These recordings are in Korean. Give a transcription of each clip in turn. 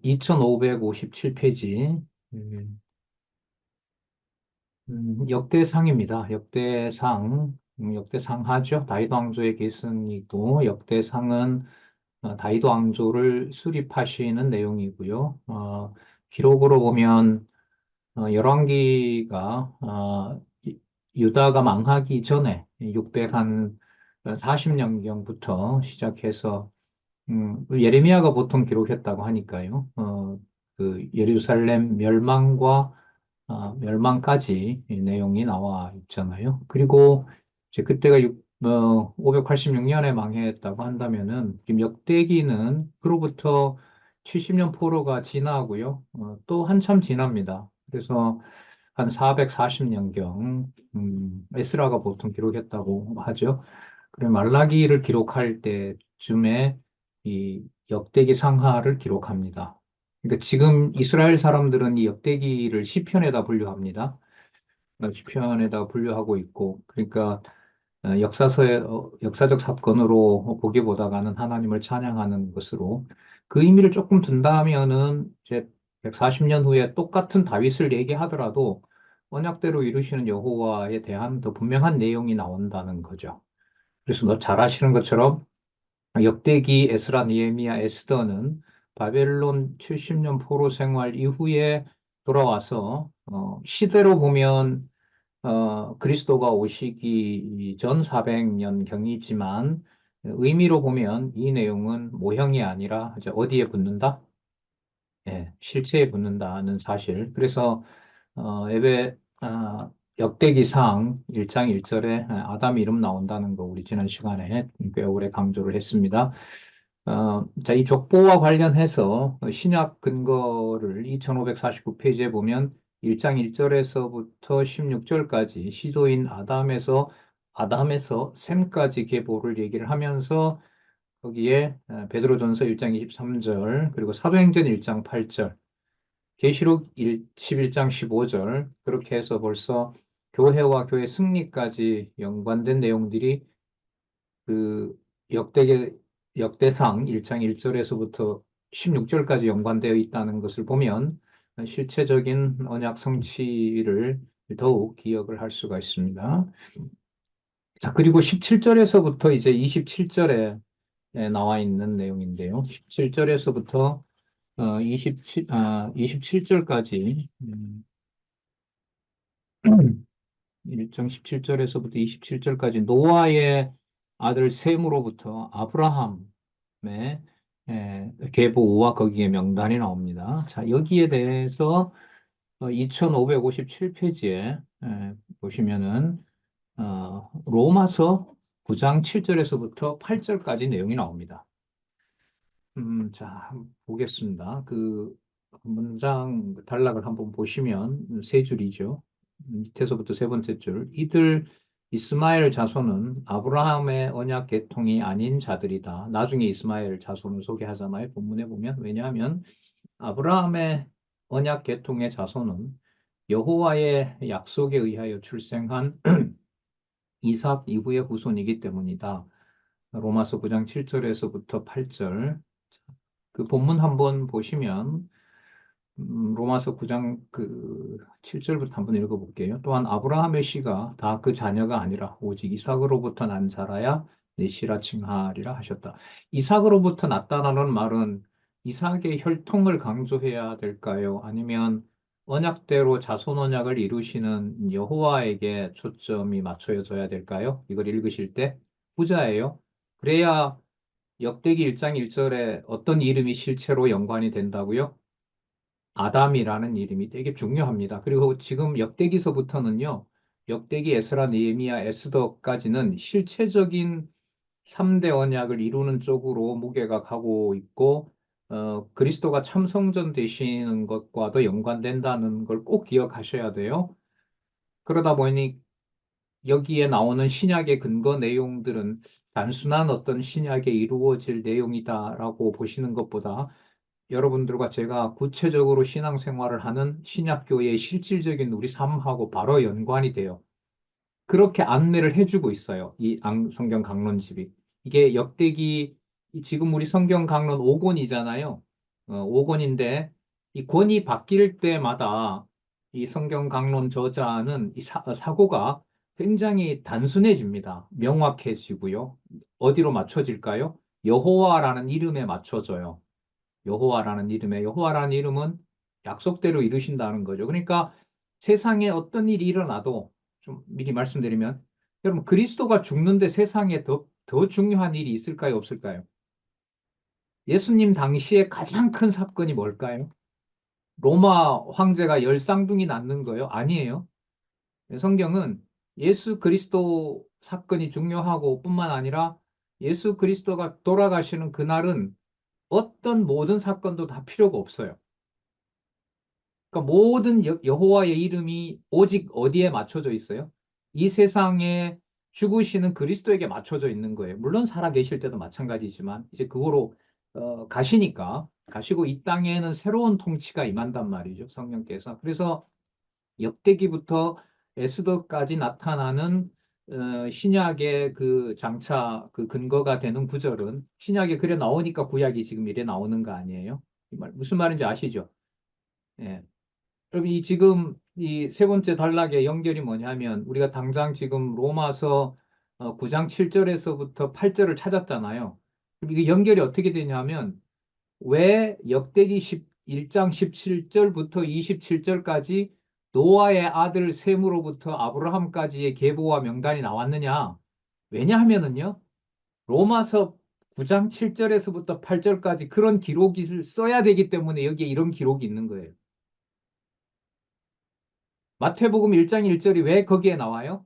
2557페이지. 역대상입니다. 역대상, 역대상하죠. 다윗 왕조의 계승이고, 역대상은 다윗 왕조를 수립하시는 내용이고요. 기록으로 보면 열왕기가 유다가 망하기 전에 600한 40년경부터 시작해서 예레미야가 보통 기록했다고 하니까요. 그 예루살렘 멸망까지 이 내용이 나와 있잖아요. 그리고 이제 그때가 586년에 망했다고 한다면은 지금 역대기는 그로부터 70년 포로가 지나고요. 또 한참 지납니다. 그래서 한 440년경 에스라가 보통 기록했다고 하죠. 그래 말라기를 기록할 때쯤에 이 역대기 상하를 기록합니다. 그러니까 지금 이스라엘 사람들은 이 역대기를 시편에다 분류합니다. 시편에다 분류하고 있고, 그러니까 역사적 사건으로 보기보다는 하나님을 찬양하는 것으로 그 의미를 조금 둔다면은 이제 140년 후에 똑같은 다윗을 얘기하더라도 언약대로 이루시는 여호와에 대한 더 분명한 내용이 나온다는 거죠. 그래서 너 잘 아시는 것처럼 역대기, 에스라, 느헤미야, 에스더는 바벨론 70년 포로 생활 이후에 돌아와서 시대로 보면 그리스도가 오시기 전 400년 경이지만 의미로 보면 이 내용은 모형이 아니라 이제 어디에 붙는다? 예, 실체에 붙는다는 사실. 그래서 역대기상 1장 1절에 아담 이름 나온다는 거 우리 지난 시간에 꽤 오래 강조를 했습니다. 자, 이 족보와 관련해서 신약 근거를 2549페이지에 보면 1장 1절에서부터 16절까지 시조인 아담에서 셈까지 계보를 얘기를 하면서 거기에 베드로전서 1장 23절 그리고 사도행전 1장 8절 계시록 11장 15절 그렇게 해서 벌써 교회와 교회 승리까지 연관된 내용들이 그 역대 역대상 1장 1절에서부터 16절까지 연관되어 있다는 것을 보면 실체적인 언약 성취를 더욱 기억을 할 수가 있습니다. 자, 그리고 17절에서부터 이제 27절에 나와 있는 내용인데요. 17절에서부터 27절까지 1장 17절에서부터 27절까지 노아의 아들 셈으로부터 아브라함의 계보와 거기에 명단이 나옵니다. 자, 여기에 대해서 2557페이지에 보시면은 로마서 9장 7절에서부터 8절까지 내용이 나옵니다. 자, 한번 보겠습니다. 그 문장 단락을 한번 보시면 세 줄이죠. 밑에서부터 세 번째 줄. 이들 이스마엘 자손은 아브라함의 언약 계통이 아닌 자들이다. 나중에 이스마엘 자손을 소개하잖아요. 본문에 보면. 왜냐하면 아브라함의 언약 계통의 자손은 여호와의 약속에 의하여 출생한 이삭 이후의 후손이기 때문이다. 로마서 9장 7절에서부터 8절. 그 본문 한번 보시면 로마서 9장 그 7절부터 한번 읽어볼게요. 또한 아브라함의 씨가 다 그 자녀가 아니라 오직 이삭으로부터 난 자라야 내 씨라 칭하리라 하셨다. 이삭으로부터 났다라는 말은 이삭의 혈통을 강조해야 될까요? 아니면 언약대로 자손 언약을 이루시는 여호와에게 초점이 맞춰져야 될까요? 이걸 읽으실 때 후자예요. 그래야 역대기 1장 1절에 어떤 이름이 실체로 연관이 된다고요? 아담이라는 이름이 되게 중요합니다. 그리고 지금 역대기서부터는요, 역대기 에스라, 느헤미야, 에스더까지는 실체적인 3대 언약을 이루는 쪽으로 무게가 가고 있고, 그리스도가 참성전 되시는 것과도 연관된다는 걸 꼭 기억하셔야 돼요. 그러다 보니 여기에 나오는 신약의 근거 내용들은 단순한 어떤 신약에 이루어질 내용이다라고 보시는 것보다 여러분들과 제가 구체적으로 신앙생활을 하는 신약교회의 실질적인 우리 삶하고 바로 연관이 돼요. 그렇게 안내를 해주고 있어요. 이 성경 강론집이. 이게 역대기, 지금 우리 성경 강론 5권이잖아요. 5권인데 이 권이 바뀔 때마다 이 성경 강론 저자는 이 사고가 굉장히 단순해집니다. 명확해지고요. 어디로 맞춰질까요? 여호와라는 이름에 맞춰져요. 여호와라는 이름은 약속대로 이루신다는 거죠. 그러니까 세상에 어떤 일이 일어나도 좀 미리 말씀드리면 여러분 그리스도가 죽는데 세상에 더 중요한 일이 있을까요? 없을까요? 예수님 당시에 가장 큰 사건이 뭘까요? 로마 황제가 열쌍둥이 낳는 거요? 아니에요. 성경은 예수 그리스도 사건이 중요하고 뿐만 아니라 예수 그리스도가 돌아가시는 그날은 어떤 모든 사건도 다 필요가 없어요. 그러니까 모든 여호와의 이름이 오직 어디에 맞춰져 있어요? 이 세상에 죽으시는 그리스도에게 맞춰져 있는 거예요. 물론 살아 계실 때도 마찬가지지만 이제 그거로 가시고 이 땅에는 새로운 통치가 임한단 말이죠. 성령께서. 그래서 역대기부터 에스더까지 나타나는 신약의 그 장차 그 근거가 되는 구절은 신약에 그래 나오니까 구약이 지금 이래 나오는 거 아니에요? 무슨 말인지 아시죠? 예. 그럼 이 지금 이 세 번째 단락의 연결이 뭐냐면 우리가 당장 지금 로마서 9장 7절에서부터 8절을 찾았잖아요. 그럼 이게 연결이 어떻게 되냐면 왜 역대기 1장 17절부터 27절까지 노아의 아들 셈으로부터 아브라함까지의 계보와 명단이 나왔느냐? 왜냐하면은요. 로마서 9장 7절에서부터 8절까지 그런 기록을 써야 되기 때문에 여기에 이런 기록이 있는 거예요. 마태복음 1장 1절이 왜 거기에 나와요?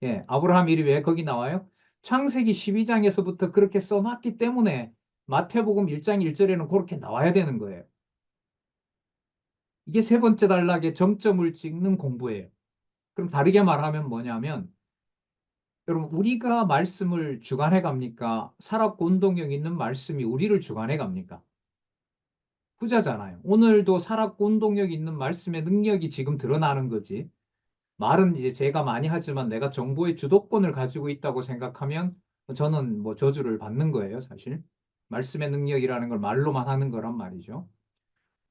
예, 아브라함 일이 왜 거기 나와요? 창세기 12장에서부터 그렇게 써놨기 때문에 마태복음 1장 1절에는 그렇게 나와야 되는 거예요. 이게 세 번째 단락의 정점을 찍는 공부예요. 그럼 다르게 말하면 뭐냐면 여러분 우리가 말씀을 주관해 갑니까? 살았고 운동력 있는 말씀이 우리를 주관해 갑니까? 후자잖아요. 오늘도 살았고 운동력 있는 말씀의 능력이 지금 드러나는 거지. 말은 이제 제가 많이 하지만 내가 정보의 주도권을 가지고 있다고 생각하면 저는 뭐 저주를 받는 거예요, 사실. 말씀의 능력이라는 걸 말로만 하는 거란 말이죠.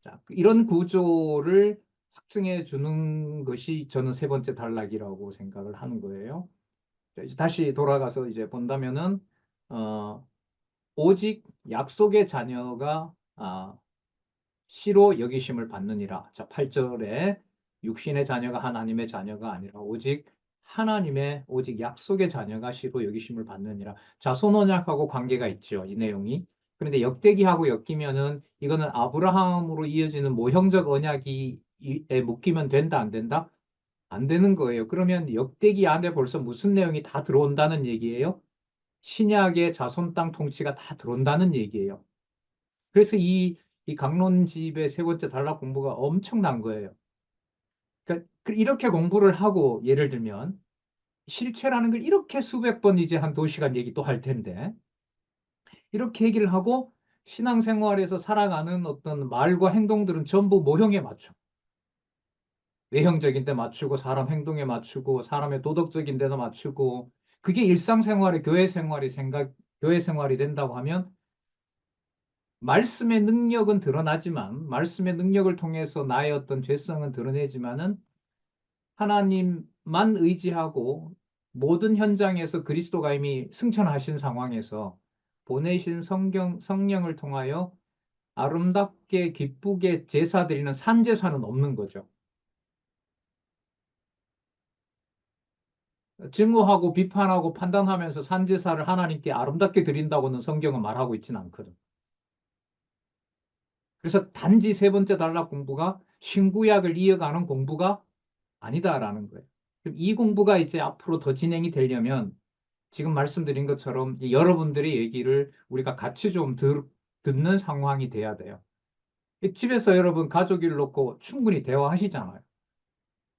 자, 이런 구조를 확증해 주는 것이 저는 세 번째 단락이라고 생각을 하는 거예요. 자, 이제 다시 돌아가서 이제 본다면은 어, 오직 약속의 자녀가 시로 여기심을 받느니라. 자, 8절에 육신의 자녀가 하나님의 자녀가 아니라 오직 약속의 자녀가 시로 여기심을 받느니라. 자손 언약하고 관계가 있죠. 이 내용이. 그런데 역대기하고 엮이면은 이거는 아브라함으로 이어지는 모형적 언약이 에 묶이면 된다, 안 된다? 안 되는 거예요. 그러면 역대기 안에 벌써 무슨 내용이 다 들어온다는 얘기예요? 신약의 자손 땅 통치가 다 들어온다는 얘기예요. 그래서 이 강론집의 세 번째 단락 공부가 엄청난 거예요. 그러니까 이렇게 공부를 하고 예를 들면 실체라는 걸 이렇게 수백 번 이제 한 2시간 얘기 또 할 텐데 이렇게 얘기를 하고 신앙생활에서 살아가는 어떤 말과 행동들은 전부 모형에 맞춰. 외형적인 데 맞추고 사람 행동에 맞추고 사람의 도덕적인 데도 맞추고 그게 일상생활의 교회 생활이 된다고 하면 말씀의 능력은 드러나지만 말씀의 능력을 통해서 나의 어떤 죄성은 드러내지만은 하나님만 의지하고 모든 현장에서 그리스도가 이미 승천하신 상황에서 보내신 성령을 통하여 아름답게 기쁘게 제사 드리는 산제사는 없는 거죠. 증오하고 비판하고 판단하면서 산제사를 하나님께 아름답게 드린다고는 성경은 말하고 있지는 않거든. 그래서 단지 세 번째 단락 공부가 신구약을 이어가는 공부가 아니다라는 거예요. 이 공부가 이제 앞으로 더 진행이 되려면 지금 말씀드린 것처럼 여러분들의 얘기를 우리가 같이 좀 듣는 상황이 돼야 돼요. 집에서 여러분 가족일 놓고 충분히 대화하시잖아요.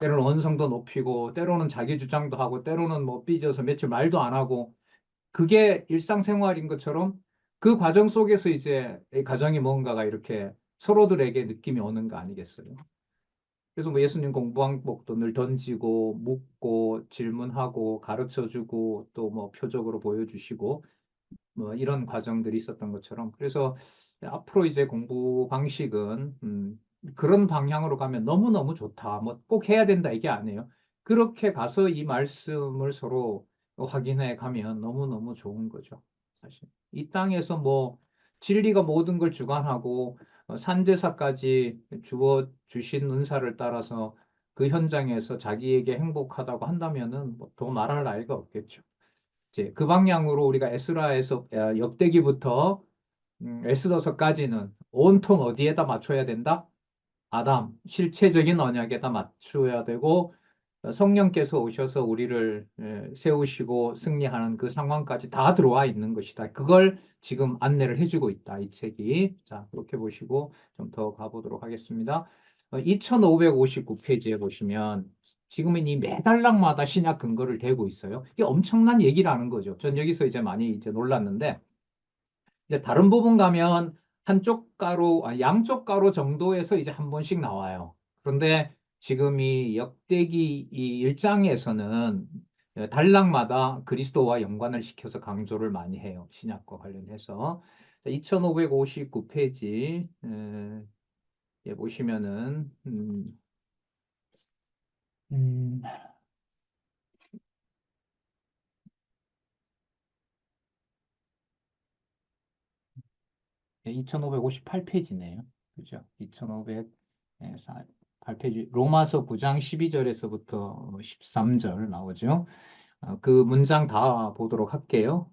때로는 언성도 높이고, 때로는 자기 주장도 하고, 때로는 뭐 삐져서 며칠 말도 안 하고, 그게 일상생활인 것처럼 그 과정 속에서 이제 이 가정이 뭔가가 이렇게 서로들에게 느낌이 오는 거 아니겠어요? 그래서 뭐 예수님 공부항복도 늘 던지고 묻고 질문하고 가르쳐주고 또 뭐 표적으로 보여주시고 뭐 이런 과정들이 있었던 것처럼 그래서 앞으로 이제 공부 방식은 그런 방향으로 가면 너무너무 좋다. 뭐 꼭 해야 된다 이게 아니에요. 그렇게 가서 이 말씀을 서로 확인해 가면 너무너무 좋은 거죠. 사실. 이 땅에서 뭐 진리가 모든 걸 주관하고 산제사까지 주어 주신 은사를 따라서 그 현장에서 자기에게 행복하다고 한다면은 뭐더 말할 나위가 없겠죠. 이제 그 방향으로 우리가 에스라에서 역대기부터 에스더서까지는 온통 어디에다 맞춰야 된다? 아담, 실체적인 언약에다 맞춰야 되고 성령께서 오셔서 우리를 세우시고 승리하는 그 상황까지 다 들어와 있는 것이다. 그걸 지금 안내를 해주고 있다. 이 책이. 자, 그렇게 보시고 좀 더 가보도록 하겠습니다. 2559페이지에 보시면 지금은 이 매달락마다 신약 근거를 대고 있어요. 이게 엄청난 얘기라는 거죠. 전 여기서 이제 많이 이제 놀랐는데 이제 다른 부분 가면 한쪽 가로, 양쪽 가로 정도에서 이제 한 번씩 나와요. 그런데 지금 이 역대기 이 1장에서는 단락마다 그리스도와 연관을 시켜서 강조를 많이 해요. 신약과 관련해서. 2559페이지 보시면은 음, 2558페이지네요. 그죠? 2508페이지. 로마서 9장 12절에서부터 13절 나오죠. 그 문장 다 보도록 할게요.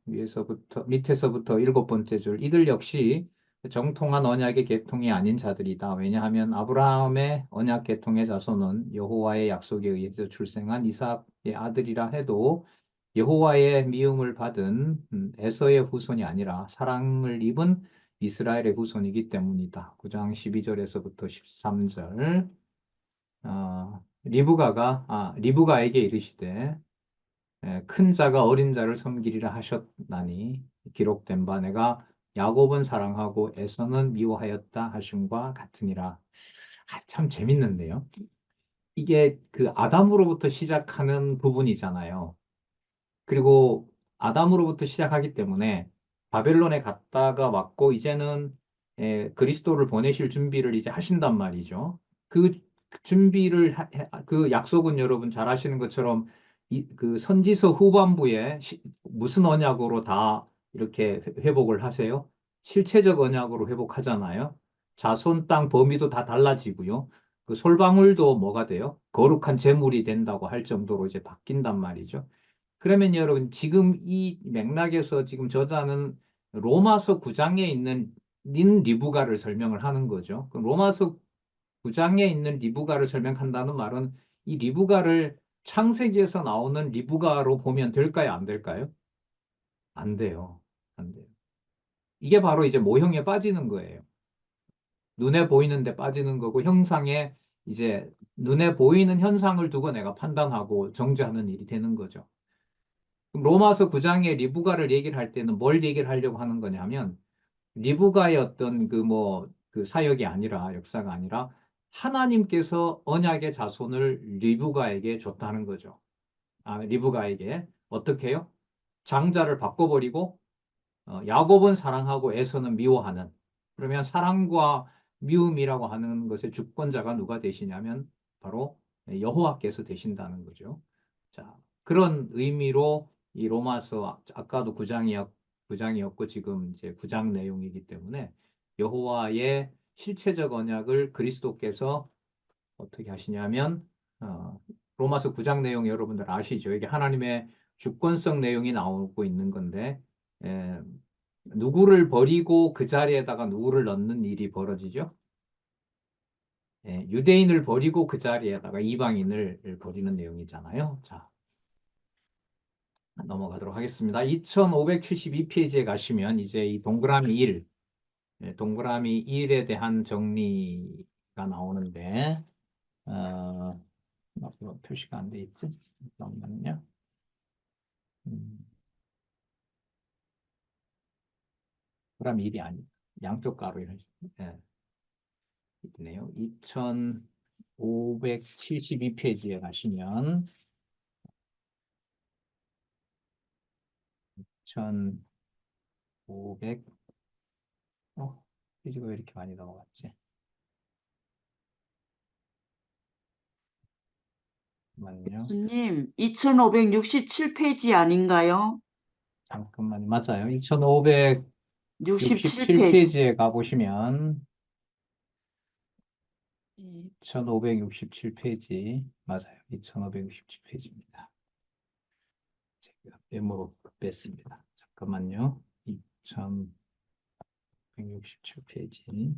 밑에서부터 일곱 번째 줄. 이들 역시 정통한 언약의 계통이 아닌 자들이다. 왜냐하면 아브라함의 언약 계통의 자손은 여호와의 약속에 의해서 출생한 이삭의 아들이라 해도 여호와의 미움을 받은 에서의 후손이 아니라 사랑을 입은 이스라엘의 후손이기 때문이다. 9장 12절에서부터 13절. 리브가에게 이르시되 큰 자가 어린 자를 섬기리라 하셨나니 기록된 바 내가 야곱은 사랑하고 에서는 미워하였다 하심과 같으니라. 참 재밌는데요. 이게 그 아담으로부터 시작하는 부분이잖아요. 그리고 아담으로부터 시작하기 때문에 바벨론에 갔다가 왔고 이제는 그리스도를 보내실 준비를 이제 하신단 말이죠. 그 그 약속은 여러분 잘 아시는 것처럼 그 선지서 후반부에 무슨 언약으로 다 이렇게 회복을 하세요? 실체적 언약으로 회복하잖아요. 자손 땅 범위도 다 달라지고요. 그 솔방울도 뭐가 돼요? 거룩한 제물이 된다고 할 정도로 이제 바뀐단 말이죠. 그러면 여러분 지금 이 맥락에서 지금 저자는 로마서 9장에 있는 닌 리브가를 설명을 하는 거죠. 그럼 로마서 9장에 있는 리브가를 설명한다는 말은 이 리브가를 창세기에서 나오는 리브가로 보면 될까요? 안 될까요? 안 돼요. 안 돼요. 이게 바로 이제 모형에 빠지는 거예요. 눈에 보이는데 빠지는 거고 형상에 이제 눈에 보이는 현상을 두고 내가 판단하고 정죄하는 일이 되는 거죠. 그럼 로마서 9장에 리브가를 얘기를 할 때는 뭘 얘기를 하려고 하는 거냐면 리브가의 어떤 그 사역이 아니라 역사가 아니라 하나님께서 언약의 자손을 리브가에게 줬다는 거죠. 리브가에게 어떻게 해요? 장자를 바꿔버리고 야곱은 사랑하고 에서는 미워하는. 그러면 사랑과 미움이라고 하는 것의 주권자가 누가 되시냐면 바로 여호와께서 되신다는 거죠. 자, 그런 의미로 이 로마서 아까도 9장이었고 지금 이제 9장 내용이기 때문에 여호와의 실체적 언약을 그리스도께서 어떻게 하시냐면 로마서 9장 내용 여러분들 아시죠? 이게 하나님의 주권성 내용이 나오고 있는 건데 에, 누구를 버리고 그 자리에다가 누구를 넣는 일이 벌어지죠? 유대인을 버리고 그 자리에다가 이방인을 버리는 내용이잖아요. 자, 넘어가도록 하겠습니다. 2572페이지에 가시면 이제 이 동그라미 1, 동그라미 1에 대한 정리가 나오는데 표시가 안 돼 있지? 잠깐만요. 음, 동그라미 1이 아니, 양쪽 가로 이런 있네요. 2572페이지에 가시면 500, 페이지가 왜 이렇게 많이 넘어갔지? 잠깐만요. 교수님, 2567페이지 아닌가요? 잠깐만, 맞아요. 2567페이지에 67페이지. 가보시면, 2567페이지, 맞아요. 2567페이지입니다. 제가 메모로 뺐습니다. 잠깐만요. 2167페이지,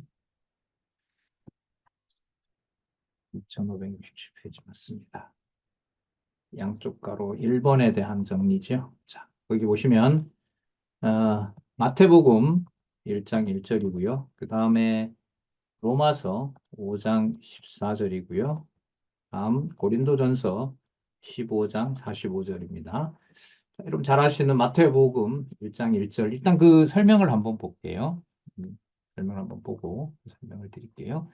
2567페이지 맞습니다. 양쪽 가로 1번에 대한 정리죠. 자, 거기 보시면, 마태복음 1장 1절이고요. 그 다음에 로마서 5장 14절이고요. 다음 고린도전서 15장 45절입니다. 여러분 잘 아시는 마태복음 1장 1절. 일단 그 설명을 한번 볼게요. 설명을 한번 보고 설명을 드릴게요.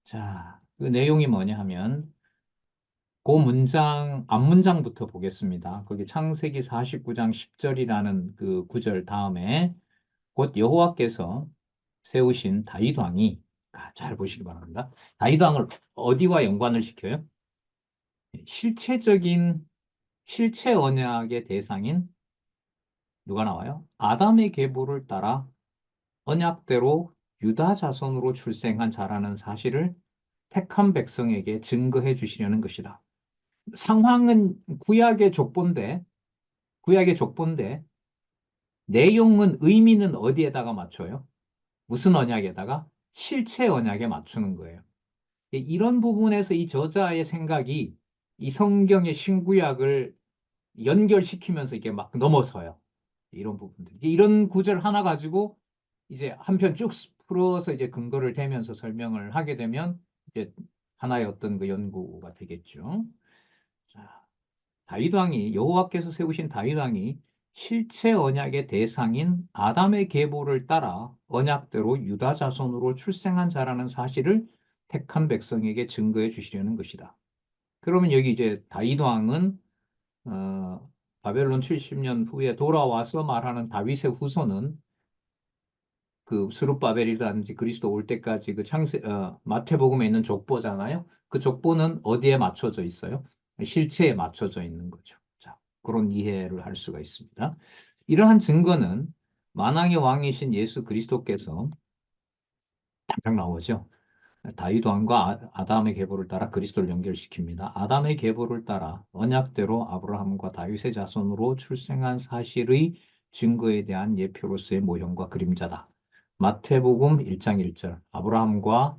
자, 그 내용이 뭐냐 하면 그 문장, 앞문장부터 보겠습니다. 거기 창세기 49장 10절이라는 그 구절 다음에 곧 여호와께서 세우신 다윗 왕이 잘 보시기 바랍니다. 다윗 왕을 어디와 연관을 시켜요? 실체적인 실체 언약의 대상인 누가 나와요? 아담의 계보를 따라 언약대로 유다 자손으로 출생한 자라는 사실을 택한 백성에게 증거해 주시려는 것이다. 상황은 구약의 족본데 내용은 의미는 어디에다가 맞춰요? 무슨 언약에다가? 실체 언약에 맞추는 거예요. 이런 부분에서 이 저자의 생각이 이 성경의 신구약을 연결시키면서 이게 막 넘어서요. 이런 부분들. 이런 구절 하나 가지고 이제 한 편 쭉 풀어서 이제 근거를 대면서 설명을 하게 되면 이제 하나의 어떤 그 연구가 되겠죠. 자, 다윗 왕이 여호와께서 세우신 다윗 왕이 실체 언약의 대상인 아담의 계보를 따라 언약대로 유다 자손으로 출생한 자라는 사실을 택한 백성에게 증거해 주시려는 것이다. 그러면 여기 이제 다윗 왕은 바벨론 70년 후에 돌아와서 말하는 다윗의 후손은 그 스룹바벨이라든지 그리스도 올 때까지 그 마태복음에 있는 족보잖아요. 그 족보는 어디에 맞춰져 있어요? 실체에 맞춰져 있는 거죠. 자, 그런 이해를 할 수가 있습니다. 이러한 증거는 만왕의 왕이신 예수 그리스도께서 당장 나오죠. 다윗 왕과 아담의 계보를 따라 그리스도를 연결시킵니다. 아담의 계보를 따라 언약대로 아브라함과 다윗의 자손으로 출생한 사실의 증거에 대한 예표로서의 모형과 그림자다. 마태복음 1장 1절 아브라함과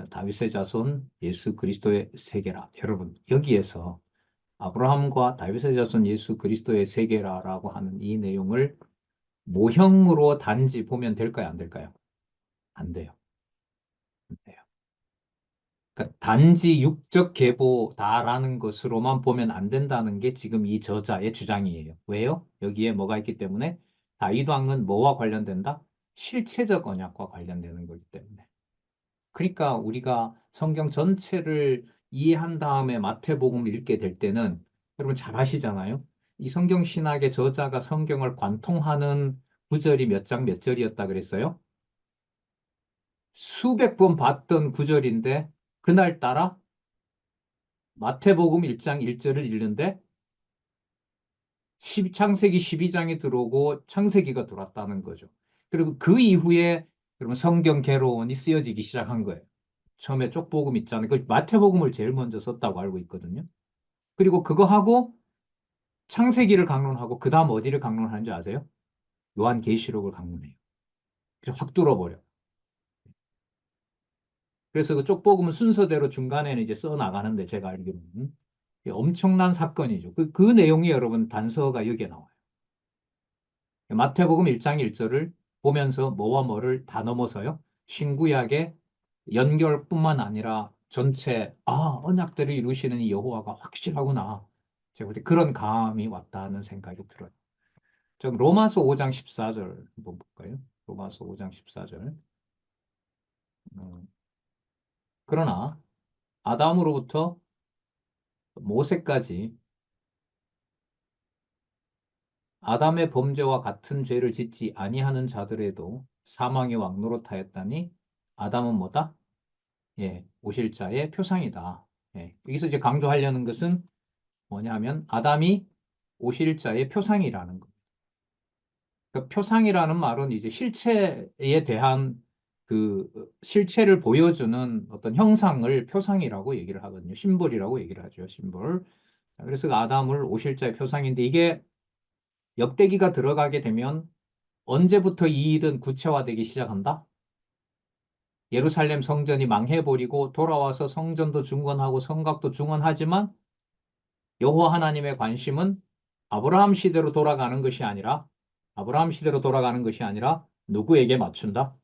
다윗의 자손 예수 그리스도의 세계라. 여러분 여기에서 아브라함과 다윗의 자손 예수 그리스도의 세계라라고 하는 이 내용을 모형으로 단지 보면 될까요? 안 될까요? 안 돼요. 안 돼요. 그러니까 단지 육적 계보다라는 것으로만 보면 안 된다는 게 지금 이 저자의 주장이에요. 왜요? 여기에 뭐가 있기 때문에 다윗 왕은 뭐와 관련된다? 실체적 언약과 관련되는 거기 때문에. 그러니까 우리가 성경 전체를 이해한 다음에 마태복음을 읽게 될 때는 여러분 잘 아시잖아요. 이 성경 신학의 저자가 성경을 관통하는 구절이 몇 장 몇 절이었다 그랬어요? 수백 번 봤던 구절인데 그날따라 마태복음 1장 1절을 읽는데 창세기 12장이 들어오고 창세기가 들어왔다는 거죠. 그리고 그 이후에 그러면 성경 개론이 쓰여지기 시작한 거예요. 처음에 쪽복음 있잖아요. 그 마태복음을 제일 먼저 썼다고 알고 있거든요. 그리고 그거 하고 창세기를 강론하고 그 다음 어디를 강론하는지 아세요? 요한계시록을 강론해요. 그래서 확 뚫어버려. 그래서 그 쪽복음은 순서대로 중간에는 이제 써 나가는데 제가 알기로는 엄청난 사건이죠. 그 내용이 여러분 단서가 여기에 나와요. 마태복음 1장 1절을 보면서 뭐와 뭐를 다 넘어서요. 신구약의 연결뿐만 아니라 전체 언약대로 이루시는 이 여호와가 확실하구나. 제가 볼 때 그런 감이 왔다는 생각이 들어요. 좀 로마서 5장 14절 한번 볼까요? 로마서 5장 14절. 그러나 아담으로부터 모세까지 아담의 범죄와 같은 죄를 짓지 아니하는 자들에도 사망의 왕노릇하였다니 아담은 뭐다? 예, 오실 자의 표상이다. 예, 여기서 이제 강조하려는 것은 뭐냐면 아담이 오실 자의 표상이라는 거. 그 표상이라는 말은 이제 실체에 대한 그 실체를 보여주는 어떤 형상을 표상이라고 얘기를 하거든요. 심볼이라고 얘기를 하죠. 심볼. 그래서 그 아담을 오실 자의 표상인데 이게 역대기가 들어가게 되면 언제부터 이 일은 구체화되기 시작한다? 예루살렘 성전이 망해버리고 돌아와서 성전도 중건하고 성곽도 중건하지만 여호와 하나님의 관심은 아브라함 시대로 돌아가는 것이 아니라 아브라함 시대로 돌아가는 것이 아니라 누구에게 맞춘다?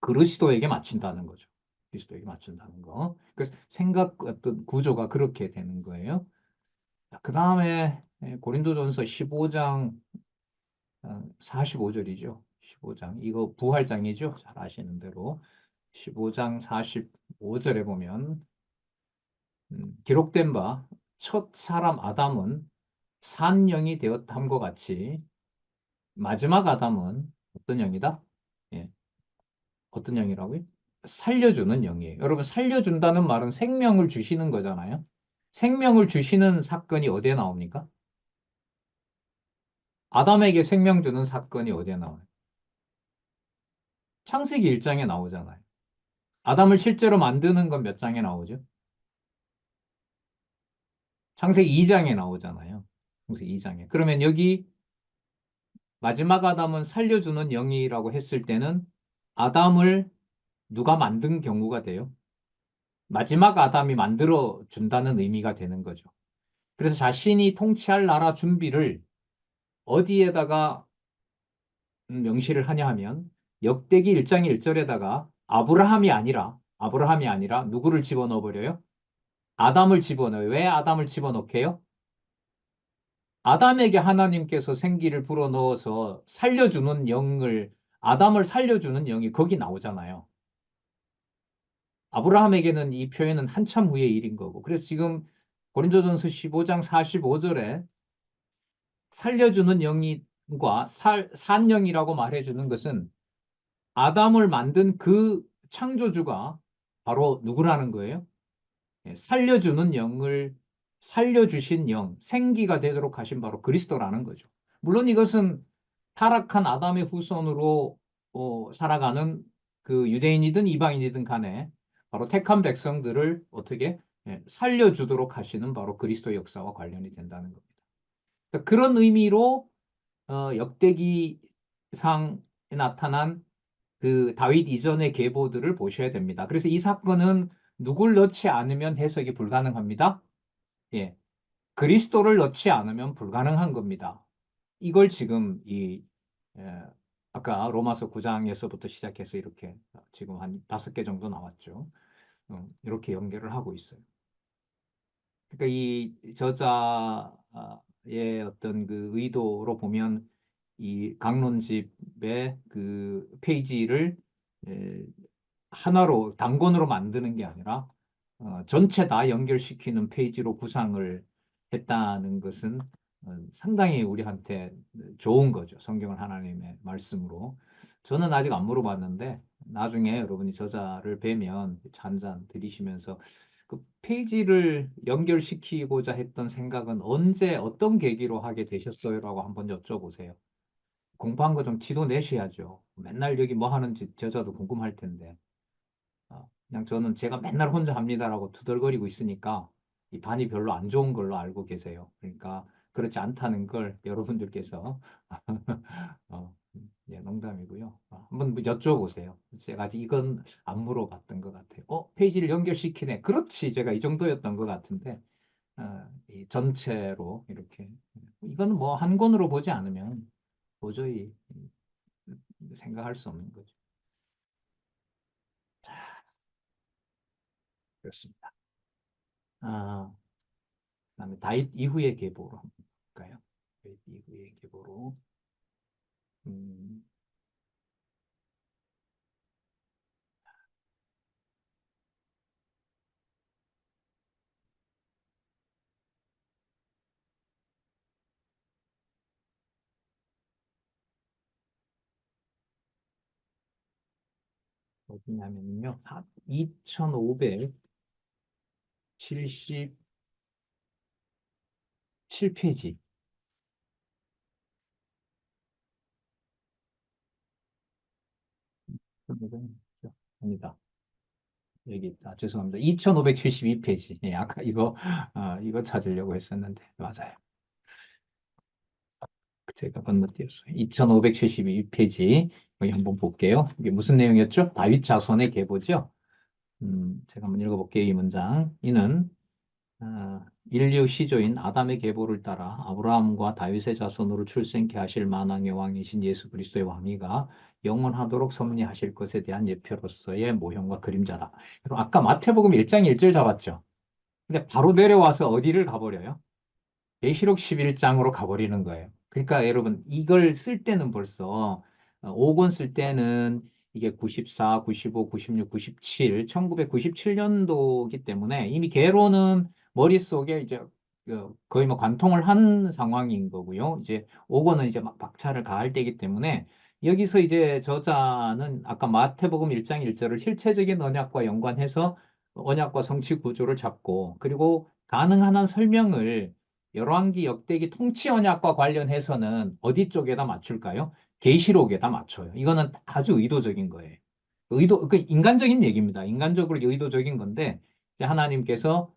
그리스도에게 맞춘다는 거죠. 그리스도에게 맞춘다는 거. 그래서 생각 어떤 구조가 그렇게 되는 거예요. 그 다음에 고린도전서 15장 45절이죠. 15장. 이거 부활장이죠. 잘 아시는 대로. 15장 45절에 보면 기록된 바 첫 사람 아담은 산 영이 되었함과 같이 마지막 아담은 어떤 영이다? 예, 어떤 영이라고요? 살려주는 영이에요. 여러분 살려준다는 말은 생명을 주시는 거잖아요. 생명을 주시는 사건이 어디에 나옵니까? 아담에게 생명 주는 사건이 어디에 나와요? 창세기 1장에 나오잖아요. 아담을 실제로 만드는 건 몇 장에 나오죠? 창세기 2장에 나오잖아요. 창세기 2장에. 그러면 여기 마지막 아담은 살려주는 영이라고 했을 때는 아담을 누가 만든 경우가 돼요? 마지막 아담이 만들어 준다는 의미가 되는 거죠. 그래서 자신이 통치할 나라 준비를 어디에다가 명시를 하냐 하면 역대기 1장 1절에다가 아브라함이 아니라 누구를 집어넣어 버려요? 아담을 집어넣어요. 왜 아담을 집어넣게요? 아담에게 하나님께서 생기를 불어넣어서 살려주는 영을 아담을 살려주는 영이 거기 나오잖아요. 아브라함에게는 이 표현은 한참 후의 일인 거고. 그래서 지금 고린도전서 15장 45절에 살려주는 영과 산 영이라고 말해주는 것은 아담을 만든 그 창조주가 바로 누구라는 거예요? 예, 살려주는 영을 살려주신 영, 생기가 되도록 하신 바로 그리스도라는 거죠. 물론 이것은 타락한 아담의 후손으로 살아가는 그 유대인이든 이방인이든 간에 바로 택한 백성들을 어떻게 살려주도록 하시는 바로 그리스도 역사와 관련이 된다는 겁니다. 그러니까 그런 의미로 역대기상에 나타난 그 다윗 이전의 계보들을 보셔야 됩니다. 그래서 이 사건은 누굴 넣지 않으면 해석이 불가능합니다. 예, 그리스도를 넣지 않으면 불가능한 겁니다. 이걸 지금 예, 아까 로마서 9장에서부터 시작해서 이렇게 지금 한 5개 정도 나왔죠. 이렇게 연결을 하고 있어요. 그러니까 이 저자의 어떤 그 의도로 보면 이 강론집의 그 페이지를 에, 하나로 단권으로 만드는 게 아니라 전체 다 연결시키는 페이지로 구상을 했다는 것은 상당히 우리한테 좋은 거죠. 성경을 하나님의 말씀으로. 저는 아직 안 물어봤는데 나중에 여러분이 저자를 뵈면 한 잔 드리시면서 그 페이지를 연결시키고자 했던 생각은 언제 어떤 계기로 하게 되셨어요? 라고 한번 여쭤보세요. 공부한 거 좀 지도 내셔야죠. 맨날 여기 뭐 하는지 저자도 궁금할 텐데. 그냥 저는 제가 맨날 혼자 합니다라고 투덜거리고 있으니까 이 반이 별로 안 좋은 걸로 알고 계세요. 그러니까 그렇지 않다는 걸 여러분들께서 예, 농담이고요. 한번 뭐 여쭤보세요. 제가 아직 이건 안 물어봤던 것 같아요. 페이지를 연결시키네. 그렇지. 제가 이 정도였던 것 같은데 이 전체로 이렇게 이거는 뭐 한 권으로 보지 않으면 도저히 생각할 수 없는 거죠. 자, 그렇습니다. 아, 그다음에 다윗 이후의 계보로 한번 볼까요? 다윗 이후의 계보로. 음, 어디냐면요. 2577페이지. 아니다. 여기 있다. 죄송합니다. 2572페이지. 예, 아까 이거 찾으려고 했었는데, 맞아요. 제가 건너뛰었어요. 2572페이지. 여기 한번 볼게요. 이게 무슨 내용이었죠? 다윗 자손의 계보죠? 제가 한번 읽어볼게요. 이 문장. 이는 인류 시조인 아담의 계보를 따라 아브라함과 다윗의 자손으로 출생케 하실 만왕의 왕이신 예수 그리스도의 왕위가 영원하도록 섭리하실 것에 대한 예표로서의 모형과 그림자다. 그럼 아까 마태복음 1장 1절 잡았죠? 근데 바로 내려와서 어디를 가버려요? 계시록 11장으로 가버리는 거예요. 그러니까 여러분 이걸 쓸 때는 벌써 5권 쓸 때는 이게 94, 95, 96, 97, 1997년도이기 때문에 이미 개론은 머릿속에 이제 거의 뭐 관통을 한 상황인 거고요. 이제 5권은 이제 막 박차를 가할 때이기 때문에 여기서 이제 저자는 아까 마태복음 1장 1절을 실체적인 언약과 연관해서 언약과 성취 구조를 잡고 그리고 가능한 한 설명을 열왕기 역대기 통치 언약과 관련해서는 어디 쪽에다 맞출까요? 계시록에다 맞춰요. 이거는 아주 의도적인 거예요. 그 인간적인 얘기입니다. 인간적으로 의도적인 건데 이제 하나님께서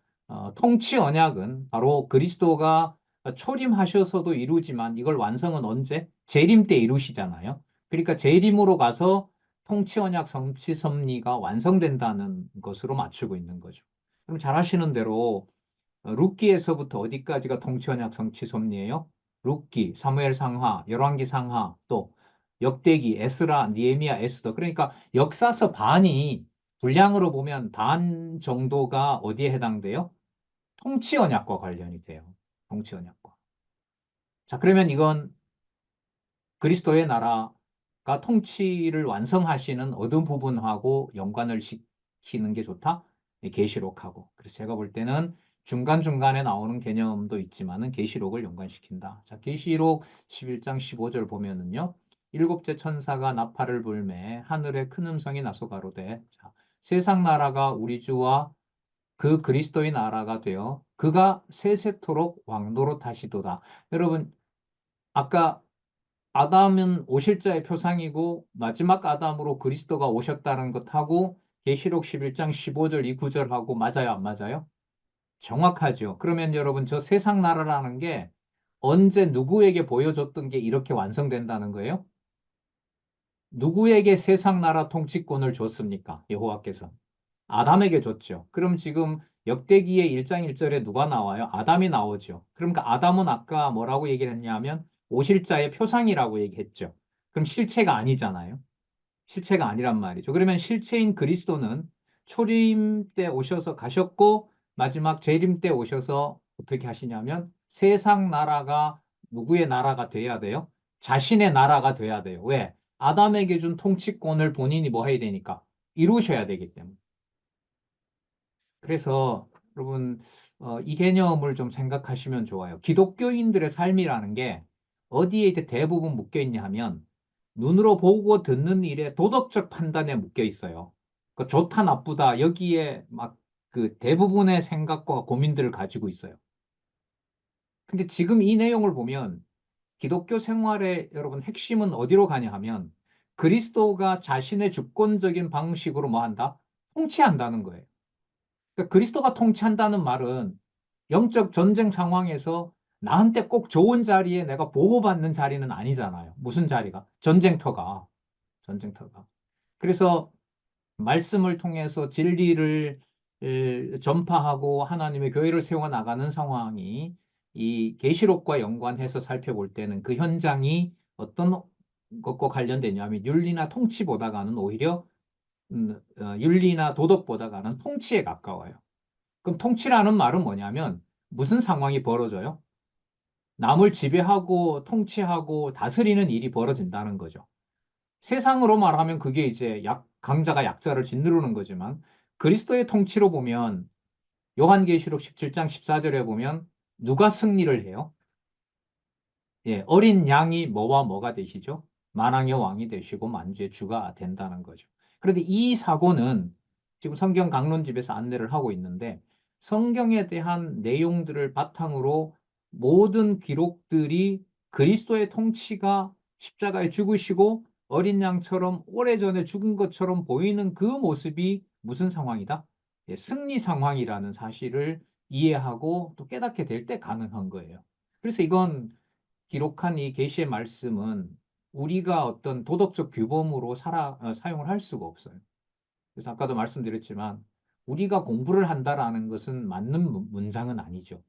통치 언약은 바로 그리스도가 초림하셔서도 이루지만 이걸 완성은 언제? 재림 때 이루시잖아요. 그러니까 재림으로 가서 통치 언약 성취 섭리가 완성된다는 것으로 맞추고 있는 거죠. 그럼 잘 아시는 대로 룻기에서부터 어디까지가 통치언약 성취 섭리예요? 룻기, 사무엘 상하, 열왕기 상하, 또 역대기, 에스라, 니에미야, 에스더. 그러니까 역사서 반이 분량으로 보면 반 정도가 어디에 해당돼요? 통치언약과 관련이 돼요. 통치언약과. 자, 그러면 이건 그리스도의 나라가 통치를 완성하시는 어떤 부분하고 연관을 시키는 게 좋다? 이 계시록하고. 그래서 제가 볼 때는 중간중간에 나오는 개념도 있지만은 계시록을 연관시킨다. 자, 계시록 11장 15절 보면은요. 일곱째 천사가 나팔을 불매 하늘에 큰 음성이 나서 가로되 자, 세상 나라가 우리 주와 그 그리스도의 나라가 되어 그가 세세토록 왕노로 타시도다. 여러분 아까 아담은 오실자의 표상이고 마지막 아담으로 그리스도가 오셨다는 것하고 계시록 11장 15절 이 구절하고 맞아요, 안 맞아요? 정확하죠. 그러면 여러분 저 세상 나라라는 게 언제 누구에게 보여줬던 게 이렇게 완성된다는 거예요? 누구에게 세상 나라 통치권을 줬습니까? 여호와께서. 아담에게 줬죠. 그럼 지금 역대기의 1장 1절에 누가 나와요? 아담이 나오죠. 그러니까 아담은 아까 뭐라고 얘기를 했냐면 오실자의 표상이라고 얘기했죠. 그럼 실체가 아니잖아요. 실체가 아니란 말이죠. 그러면 실체인 그리스도는 초림 때 오셔서 가셨고 마지막 재림 때 오셔서 어떻게 하시냐면 세상 나라가 누구의 나라가 돼야 돼요? 자신의 나라가 돼야 돼요. 왜? 아담에게 준 통치권을 본인이 뭐 해야 되니까 이루셔야 되기 때문에. 그래서 여러분 이 개념을 좀 생각하시면 좋아요. 기독교인들의 삶이라는 게 어디에 이제 대부분 묶여 있냐 하면 눈으로 보고 듣는 일에 도덕적 판단에 묶여 있어요. 그 좋다 나쁘다 여기에 막 그 대부분의 생각과 고민들을 가지고 있어요. 근데 지금 이 내용을 보면 기독교 생활의 여러분 핵심은 어디로 가냐 하면 그리스도가 자신의 주권적인 방식으로 뭐 한다? 통치한다는 거예요. 그러니까 그리스도가 통치한다는 말은 영적 전쟁 상황에서 나한테 꼭 좋은 자리에 내가 보호받는 자리는 아니잖아요. 무슨 자리가? 전쟁터가. 전쟁터가. 그래서 말씀을 통해서 진리를 전파하고 하나님의 교회를 세워 나가는 상황이 이 계시록과 연관해서 살펴볼 때는 그 현장이 어떤 것과 관련되냐면 윤리나 통치보다가는 오히려 윤리나 도덕보다가는 통치에 가까워요. 그럼 통치라는 말은 뭐냐면 무슨 상황이 벌어져요? 남을 지배하고 통치하고 다스리는 일이 벌어진다는 거죠. 세상으로 말하면 그게 이제 강자가 약자를 짓누르는 거지만 그리스도의 통치로 보면 요한계시록 17장 14절에 보면 누가 승리를 해요? 예, 어린 양이 뭐와 뭐가 되시죠? 만왕의 왕이 되시고 만주의 주가 된다는 거죠. 그런데 이 사고는 지금 성경 강론집에서 안내를 하고 있는데 성경에 대한 내용들을 바탕으로 모든 기록들이 그리스도의 통치가 십자가에 죽으시고 어린 양처럼 오래전에 죽은 것처럼 보이는 그 모습이 무슨 상황이다? 예, 승리 상황이라는 사실을 이해하고 또 깨닫게 될 때 가능한 거예요. 그래서 이건 기록한 이 계시의 말씀은 우리가 어떤 도덕적 규범으로 사용을 할 수가 없어요. 그래서 아까도 말씀드렸지만 우리가 공부를 한다라는 것은 맞는 문장은 아니죠.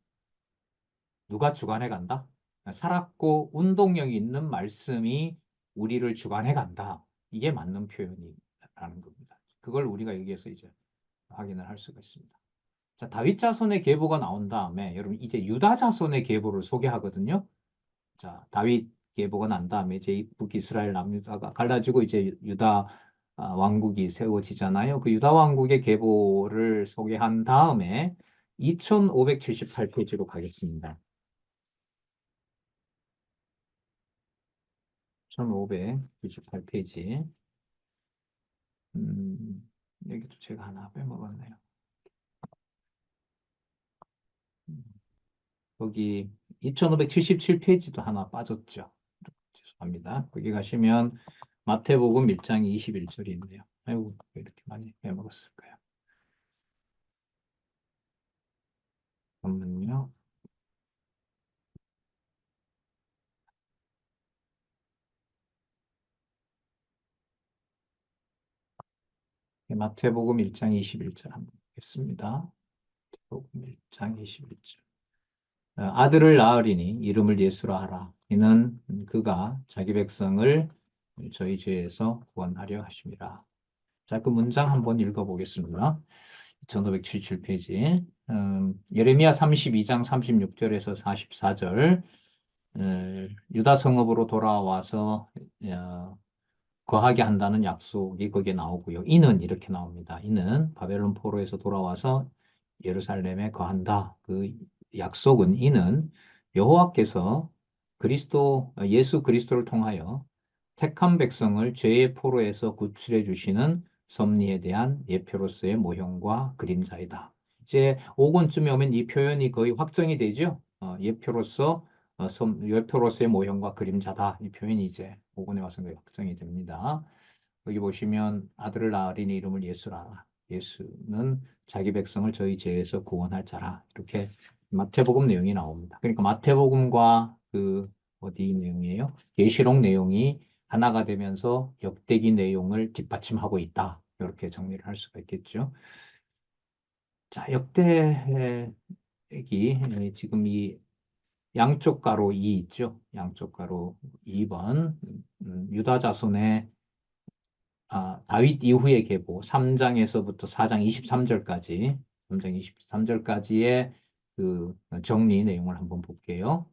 누가 주관해 간다? 살았고 운동력이 있는 말씀이 우리를 주관해 간다. 이게 맞는 표현이라는 겁니다. 그걸 우리가 여기에서 이제 확인을 할 수가 있습니다. 자, 다윗 자손의 계보가 나온 다음에 여러분 이제 유다 자손의 계보를 소개하거든요. 자, 다윗 계보가 난 다음에 이제 북이스라엘 남유다가 갈라지고 이제 유다 왕국이 세워지잖아요. 그 유다 왕국의 계보를 소개한 다음에 2578페이지로 가겠습니다. 1598페이지. 여기도 제가 하나 빼먹었네요. 음, 여기 2577페이지도 하나 빠졌죠. 죄송합니다. 거기 가시면 마태복음 1장 21절이 있네요. 아이고, 왜 이렇게 많이 빼먹었을까요? 잠깐만요. 마태복음 1장 21절 한번 보겠습니다. 마태복음 1장 21절. 아들을 낳으리니 이름을 예수라 하라. 이는 그가 자기 백성을 저희 죄에서 구원하려 하심이라. 자, 그 문장 한번 읽어보겠습니다. 1577페이지. 예레미야 32장 36절에서 44절. 유다 성읍으로 돌아와서 거하게 한다는 약속이 거기에 나오고요. 이는 이렇게 나옵니다. 이는 바벨론 포로에서 돌아와서 예루살렘에 거한다. 그 약속은 이는 여호와께서 예수 그리스도를 통하여 택한 백성을 죄의 포로에서 구출해 주시는 섭리에 대한 예표로서의 모형과 그림자이다. 이제 5권쯤에 오면 이 표현이 거의 확정이 되죠. 예표로서의 모형과 그림자다. 이 표현이 이제 5권에 와서 거의 확정이 됩니다. 여기 보시면 아들을 낳으리니 이름을 예수라. 예수는 자기 백성을 저희 죄에서 구원할 자라. 이렇게 마태복음 내용이 나옵니다. 그러니까 마태복음과 그 어디 내용이에요? 계시록 내용이 하나가 되면서 역대기 내용을 뒷받침하고 있다. 이렇게 정리를 할 수가 있겠죠. 자, 역대기 지금 이 양쪽 가로 2 있죠. 양쪽 가로 2번 유다 자손의 다윗 이후의 계보 3장에서부터 4장 23절까지 3장 23절까지의 그 정리 내용을 한번 볼게요.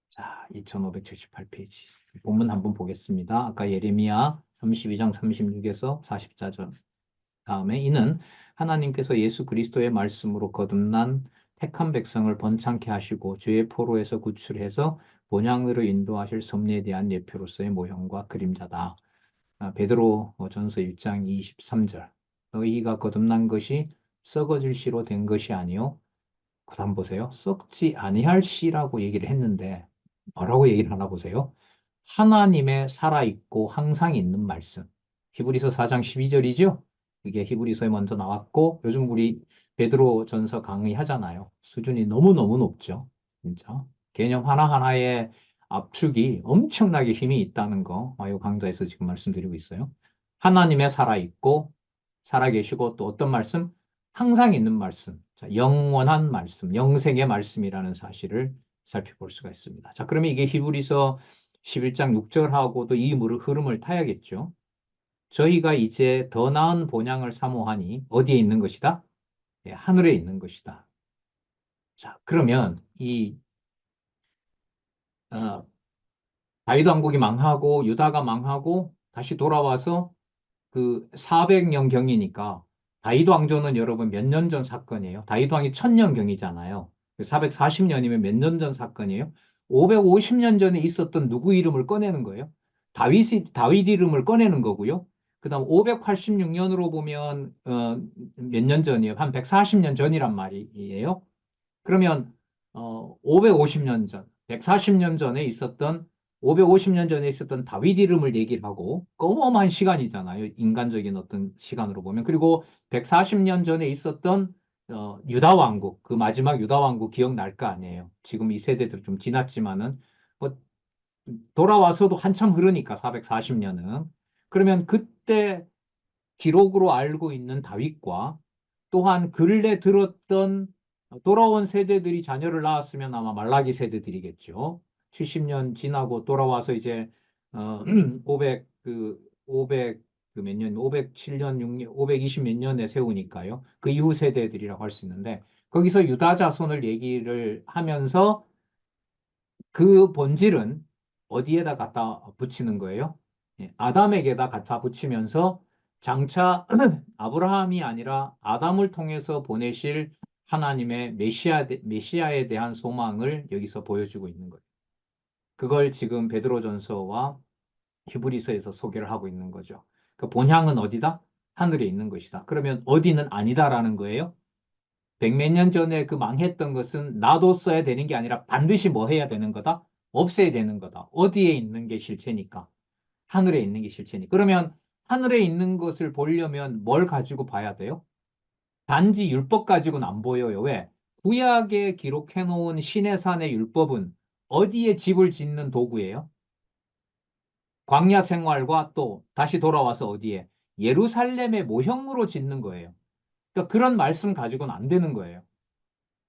자, 2578페이지. 본문 한번 보겠습니다. 아까 예레미야 32장 36에서 44절. 다음에 이는 하나님께서 예수 그리스도의 말씀으로 거듭난 택한 백성을 번창케 하시고 죄의 포로에서 구출해서 본향으로 인도하실 섭리에 대한 예표로서의 모형과 그림자다. 베드로 전서 1장 23절. 너희가 거듭난 것이 썩어질 씨로 된 것이 아니요 그다음 보세요. 썩지 아니할 씨라고 얘기를 했는데 뭐라고 얘기를 하나 보세요. 하나님의 살아있고 항상 있는 말씀. 히브리서 4장 12절이죠. 이게 히브리서에 먼저 나왔고 요즘 우리 베드로 전서 강의하잖아요. 수준이 너무너무 높죠. 진짜. 개념 하나하나에 압축이 엄청나게 힘이 있다는 거 마요 강좌에서 지금 말씀드리고 있어요. 하나님의 살아있고 살아계시고 또 어떤 말씀? 항상 있는 말씀. 자, 영원한 말씀, 영생의 말씀이라는 사실을 살펴볼 수가 있습니다. 자, 그러면 이게 히브리서 11장 6절하고도 이 흐름을 타야겠죠. 저희가 이제 더 나은 본향을 사모하니 어디에 있는 것이다? 예, 하늘에 있는 것이다. 자, 그러면 이 다윗 왕국이 망하고 유다가 망하고 다시 돌아와서 그 400년경이니까 다윗 왕조는 여러분 몇 년 전 사건이에요? 다윗 왕이 1000년경이잖아요. 440년이면 몇 년 전 사건이에요? 550년 전에 있었던 누구 이름을 꺼내는 거예요. 다윗 이름을 꺼내는 거고요. 그다음 586년으로 보면 몇 년 전이에요? 한 140년 전이란 말이에요. 그러면 550년 전, 140년 전에 있었던 550년 전에 있었던 다윗 이름을 얘기를 하고 어마어마한 시간이잖아요. 인간적인 어떤 시간으로 보면. 그리고 140년 전에 있었던 유다 왕국, 그 마지막 유다 왕국 기억날 거 아니에요. 지금 이 세대들 좀 지났지만은 뭐 돌아와서도 한참 흐르니까 440년은. 그러면 그때 기록으로 알고 있는 다윗과 또한 근래 들었던 돌아온 세대들이 자녀를 낳았으면 아마 말라기 세대들이겠죠. 70년 지나고 돌아와서 이제 500 500 그 몇 년, 507년, 6년, 520 몇 년에 세우니까요. 그 이후 세대들이라고 할 수 있는데 거기서 유다 자손을 얘기를 하면서 그 본질은 어디에다 갖다 붙이는 거예요? 예, 아담에게다 갖다 붙이면서 장차 아브라함이 아니라 아담을 통해서 보내실 하나님의 메시아에 대한 소망을 여기서 보여주고 있는 거예요. 그걸 지금 베드로전서와 히브리서에서 소개를 하고 있는 거죠. 그 본향은 어디다? 하늘에 있는 것이다. 그러면 어디는 아니다라는 거예요? 백몇 년 전에 그 망했던 것은 놔뒀어야 되는 게 아니라 반드시 뭐 해야 되는 거다? 없애야 되는 거다. 어디에 있는 게 실체니까? 하늘에 있는 게 실체니까. 그러면 하늘에 있는 것을 보려면 뭘 가지고 봐야 돼요? 단지 율법 가지고는 안 보여요. 왜? 구약에 기록해 놓은 신의 산의 율법은 어디에 집을 짓는 도구예요? 광야 생활과 또 다시 돌아와서 어디에? 예루살렘의 모형으로 짓는 거예요. 그러니까 그런 말씀 가지고는 안 되는 거예요.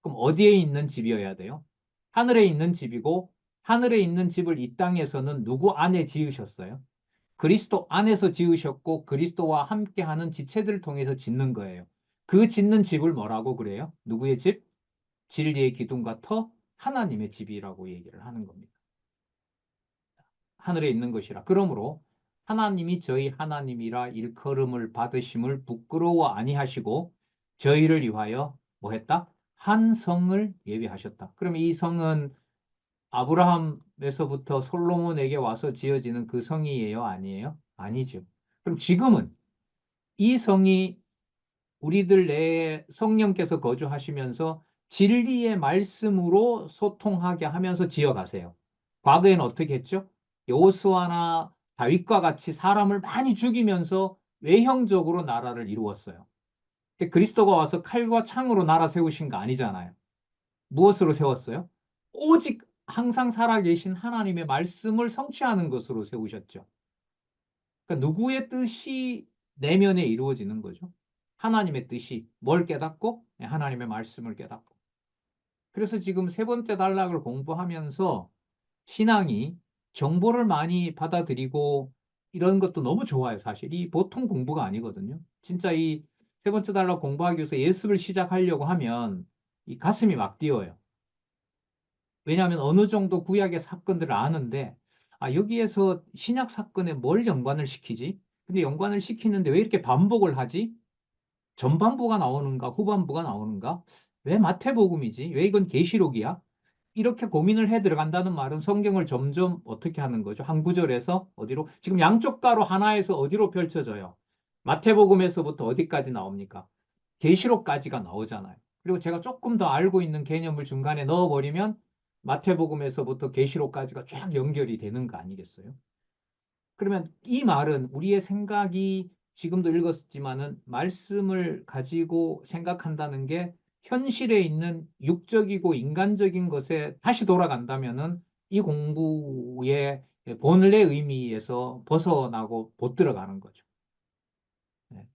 그럼 어디에 있는 집이어야 돼요? 하늘에 있는 집이고 하늘에 있는 집을 이 땅에서는 누구 안에 지으셨어요? 그리스도 안에서 지으셨고 그리스도와 함께하는 지체들을 통해서 짓는 거예요. 그 짓는 집을 뭐라고 그래요? 누구의 집? 진리의 기둥과 터? 하나님의 집이라고 얘기를 하는 겁니다. 하늘에 있는 것이라. 그러므로 하나님이 저희 하나님이라 일컬음을 받으심을 부끄러워 아니하시고 저희를 위하여 뭐 했다? 한 성을 예비하셨다. 그러면 이 성은 아브라함에서부터 솔로몬에게 와서 지어지는 그 성이에요? 아니에요? 아니죠. 그럼 지금은 이 성이 우리들 내에 성령께서 거주하시면서 진리의 말씀으로 소통하게 하면서 지어가세요. 과거에는 어떻게 했죠? 여호수아나 다윗과 같이 사람을 많이 죽이면서 외형적으로 나라를 이루었어요. 근데 그리스도가 와서 칼과 창으로 나라 세우신 거 아니잖아요. 무엇으로 세웠어요? 오직 항상 살아계신 하나님의 말씀을 성취하는 것으로 세우셨죠. 그러니까 누구의 뜻이 내면에 이루어지는 거죠. 하나님의 뜻이 뭘 깨닫고? 네, 하나님의 말씀을 깨닫고. 그래서 지금 세 번째 단락을 공부하면서 신앙이 정보를 많이 받아들이고 이런 것도 너무 좋아요, 사실. 이 보통 공부가 아니거든요. 진짜 이 세 번째 단락 공부하기 위해서 예습을 시작하려고 하면 이 가슴이 막 뛰어요. 왜냐하면 어느 정도 구약의 사건들을 아는데, 여기에서 신약 사건에 뭘 연관을 시키지? 근데 연관을 시키는데 왜 이렇게 반복을 하지? 전반부가 나오는가, 후반부가 나오는가? 왜 마태복음이지? 왜 이건 계시록이야? 이렇게 고민을 해 들어간다는 말은 성경을 점점 어떻게 하는 거죠? 한 구절에서 어디로? 지금 양쪽 가로 하나에서 어디로 펼쳐져요? 마태복음에서부터 어디까지 나옵니까? 계시록까지가 나오잖아요. 그리고 제가 조금 더 알고 있는 개념을 중간에 넣어버리면 마태복음에서부터 계시록까지가 쫙 연결이 되는 거 아니겠어요? 그러면 이 말은 우리의 생각이 지금도 읽었지만은 말씀을 가지고 생각한다는 게 현실에 있는 육적이고 인간적인 것에 다시 돌아간다면은 이 공부의 본래 의미에서 벗어나고 못 들어가는 거죠. 네.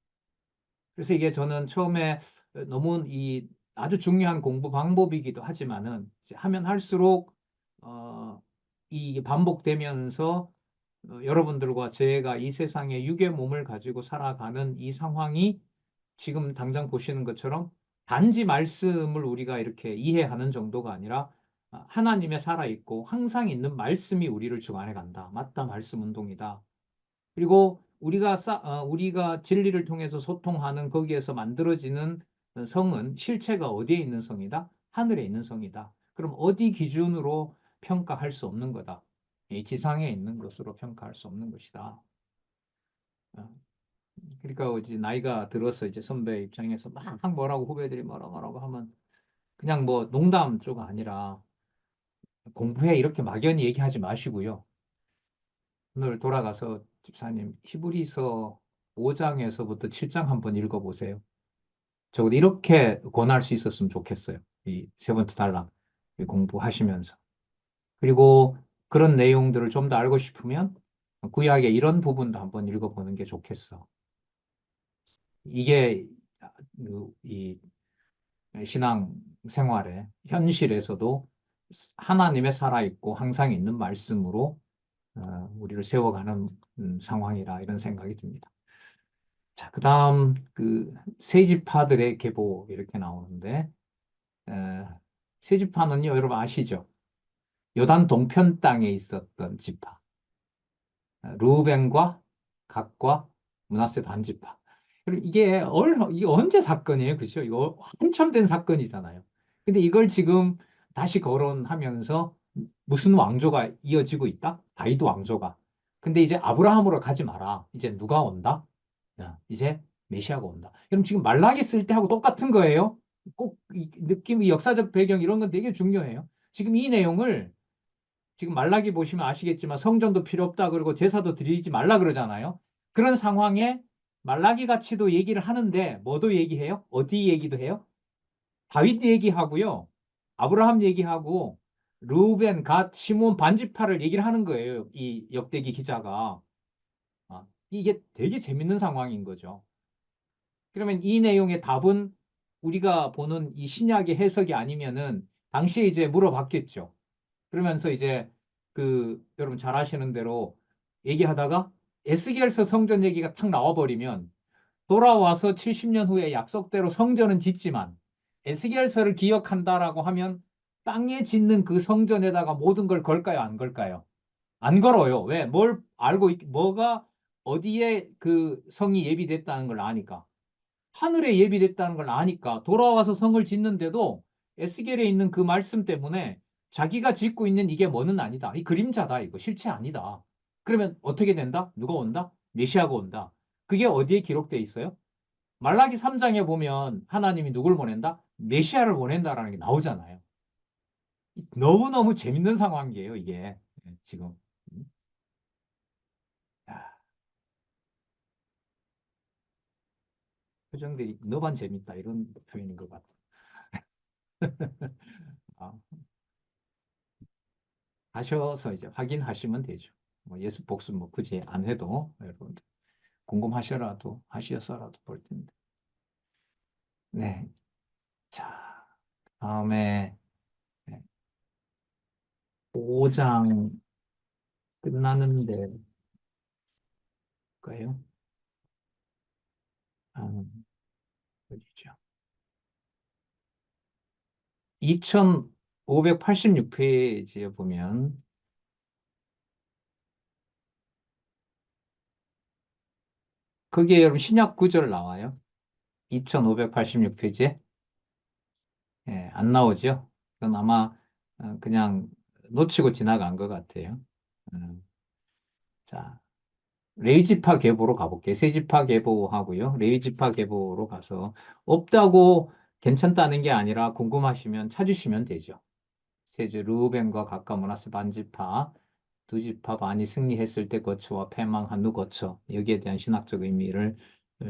그래서 이게 저는 처음에 너무 이 아주 중요한 공부 방법이기도 하지만은 이제 하면 할수록 이 반복되면서 여러분들과 제가 이 세상에 육의 몸을 가지고 살아가는 이 상황이 지금 당장 보시는 것처럼 단지 말씀을 우리가 이렇게 이해하는 정도가 아니라 하나님의 살아있고 항상 있는 말씀이 우리를 주관해 간다. 맞다, 말씀 운동이다. 그리고 우리가 진리를 통해서 소통하는 거기에서 만들어지는 성은 실체가 어디에 있는 성이다? 하늘에 있는 성이다. 그럼 어디 기준으로 평가할 수 없는 거다. 이 지상에 있는 것으로 평가할 수 없는 것이다. 어, 그러니까 이제 나이가 들어서 이제 선배 입장에서 막 뭐라고 후배들이 뭐라고 하면 그냥 뭐 농담 쪽 아니라 공부해 이렇게 막연히 얘기하지 마시고요. 오늘 돌아가서 집사님 히브리서 5장에서부터 7장 한번 읽어보세요. 적어도 이렇게 권할 수 있었으면 좋겠어요. 이 세 번째 단락 공부하시면서. 그리고 그런 내용들을 좀 더 알고 싶으면 구약의 이런 부분도 한번 읽어보는 게 좋겠어. 이게 이 신앙 생활에 현실에서도 하나님의 살아있고 항상 있는 말씀으로 우리를 세워가는 상황이라 이런 생각이 듭니다. 자, 그다음 그 세지파들의 계보 이렇게 나오는데 에, 세지파는요, 여러분 아시죠? 요단 동편 땅에 있었던 지파. 루벤과 갓과 므낫세 반지파. 그리고 이게 언제 사건이에요? 그죠? 이거 한참 된 사건이잖아요. 근데 이걸 지금 다시 거론하면서 무슨 왕조가 이어지고 있다? 다윗 왕조가. 근데 이제 아브라함으로 가지 마라. 이제 누가 온다? 야, 이제 메시아가 온다. 그럼 지금 말라기 쓸 때하고 똑같은 거예요. 꼭 이 느낌, 이 역사적 배경 이런 건 되게 중요해요. 지금 이 내용을 지금 말라기 보시면 아시겠지만 성전도 필요 없다 그러고 제사도 드리지 말라 그러잖아요. 그런 상황에 말라기 같이도 얘기를 하는데 뭐도 얘기해요? 어디 얘기도 해요? 다윗 얘기하고요. 아브라함 얘기하고 루벤, 갓, 시몬 반지파를 얘기를 하는 거예요. 이 역대기 기자가. 이게 되게 재밌는 상황인 거죠. 그러면 이 내용의 답은 우리가 보는 이 신약의 해석이 아니면은 당시에 이제 물어봤겠죠. 그러면서 이제 여러분 잘 아시는 대로 얘기하다가 에스겔서 성전 얘기가 탁 나와버리면 돌아와서 70년 후에 약속대로 성전은 짓지만 에스겔서를 기억한다라고 하면 땅에 짓는 그 성전에다가 모든 걸 걸까요? 안 걸까요? 안 걸어요. 왜? 뭐가 어디에 그 성이 예비됐다는 걸 아니까. 하늘에 예비됐다는 걸 아니까 돌아와서 성을 짓는데도 에스겔에 있는 그 말씀 때문에 자기가 짓고 있는 이게 뭐는 아니다. 이 그림자다. 이거 실체 아니다. 그러면 어떻게 된다? 누가 온다? 메시아가 온다. 그게 어디에 기록되어 있어요? 말라기 3장에 보면 하나님이 누굴 보낸다? 메시아를 보낸다라는 게 나오잖아요. 너무너무 재밌는 상황이에요, 이게. 지금. 야, 표정들이 너만 재밌다. 이런 표현인 것 같아. 아, 하셔서 이제 확인하시면 되죠. 뭐 예습 복습 뭐 굳이 안 해도 여러분 궁금하셔라도 하셔서라도 볼 텐데. 네. 자, 다음에 5장 끝나는데 까요? 어디죠? 2586페이지에 보면 거기에 여러분 신약 구절 나와요. 2586페이지에 예, 안 나오죠? 그건 아마 그냥 놓치고 지나간 것 같아요. 음, 자, 레이지파 계보로 가볼게요. 세지파 계보하고요. 레이지파 계보로 가서 없다고 괜찮다는 게 아니라 궁금하시면 찾으시면 되죠. 세주 르우벤과 갓과 므낫세 반지파 두 지파 많이 승리했을 때 거처와 패망한 후 거처 여기에 대한 신학적 의미를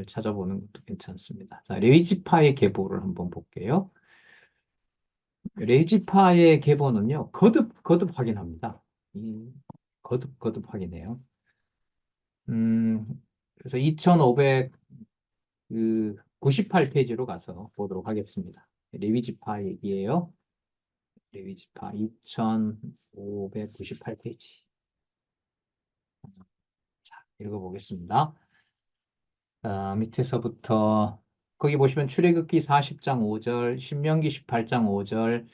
찾아보는 것도 괜찮습니다. 자, 레이지파의 계보를 한번 볼게요. 레이지파의 계보는요, 거듭 확인합니다. 거듭 확인해요. 그래서 2598페이지로 가서 보도록 하겠습니다. 레위지파 얘기예요. 레위지파 2598페이지. 자, 읽어보겠습니다. 밑에서부터 거기 보시면 출애굽기 40장 5절, 신명기 18장 5절.